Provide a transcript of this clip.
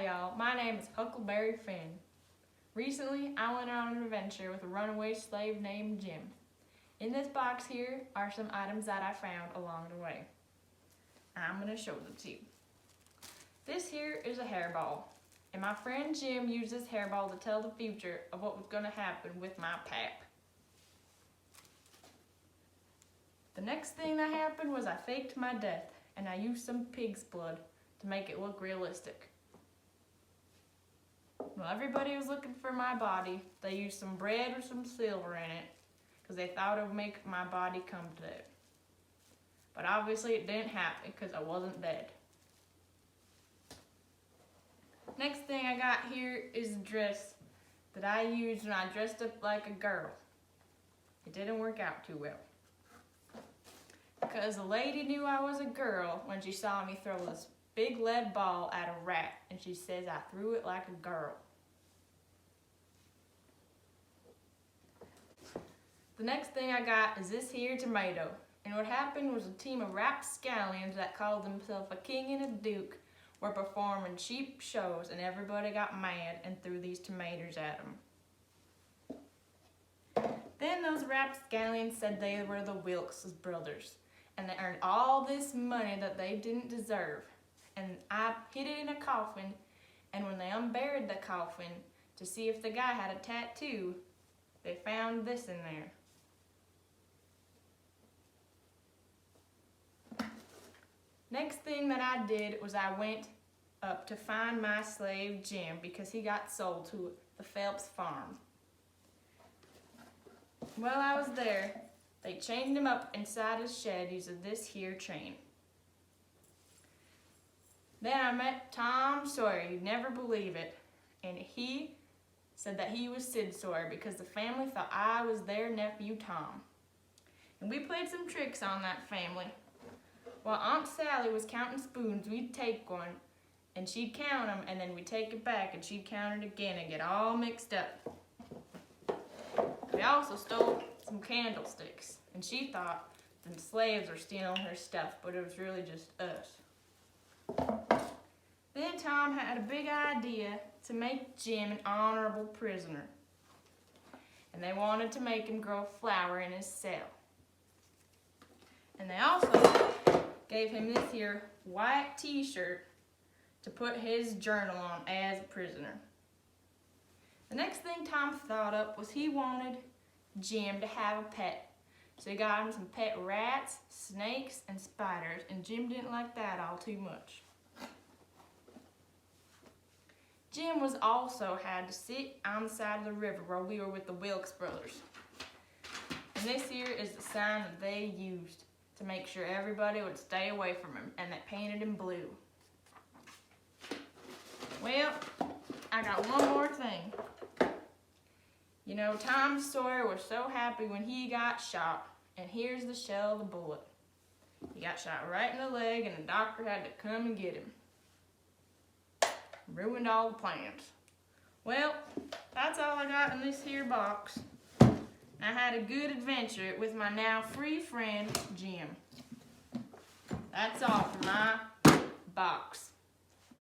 Hi y'all, my name is Huckleberry Finn. Recently, I went on an adventure with a runaway slave named Jim. In this box here are some items that I found along the way. I'm going to show them to you. This here is a hairball, and my friend Jim used this hairball to tell the future of what was going to happen with my pap. The next thing that happened was I faked my death, and I used some pig's blood to make it look realistic. While everybody was looking for my body, they used some bread or some silver in it because they thought it would make my body come dead. But obviously it didn't happen because I wasn't dead. Next thing I got here is a dress that I used when I dressed up like a girl. It didn't work out too well, because the lady knew I was a girl when she saw me throw this big lead ball at a rat, and she says I threw it like a girl. The next thing I got is this here tomato, and what happened was a team of rapscallions that called themselves a king and a duke were performing cheap shows, and everybody got mad and threw these tomatoes at them. Then those rapscallions said they were the Wilkes brothers, and they earned all this money that they didn't deserve. And I hid it in a coffin, and when they unburied the coffin to see if the guy had a tattoo, they found this in there. Next thing that I did was I went up to find my slave Jim because he got sold to the Phelps farm. While I was there, they chained him up inside his shed using this here chain. Then I met Tom Sawyer, you'd never believe it, and he said that he was Sid Sawyer because the family thought I was their nephew Tom. And we played some tricks on that family. While Aunt Sally was counting spoons, we'd take one, and she'd count them, and then we'd take it back, and she'd count it again and get all mixed up. We also stole some candlesticks, and she thought the slaves were stealing her stuff, but it was really just us. Then Tom had a big idea to make Jim an honorable prisoner, and they wanted to make him grow flour in his cell. And they also gave him this here white t-shirt to put his journal on as a prisoner. The next thing Tom thought up was he wanted Jim to have a pet. So he got him some pet rats, snakes, and spiders, and Jim didn't like that all too much. Jim was also had to sit on the side of the river where we were with the Wilkes brothers. And this here is the sign that they used to make sure everybody would stay away from him, and they painted him blue. Well, I got one more thing. You know, Tom Sawyer was so happy when he got shot, and here's the shell of the bullet. He got shot right in the leg, and the doctor had to come and get him. Ruined all the plans. Well, that's all I got in this here box. I had a good adventure with my now free friend, Jim. That's all for my box.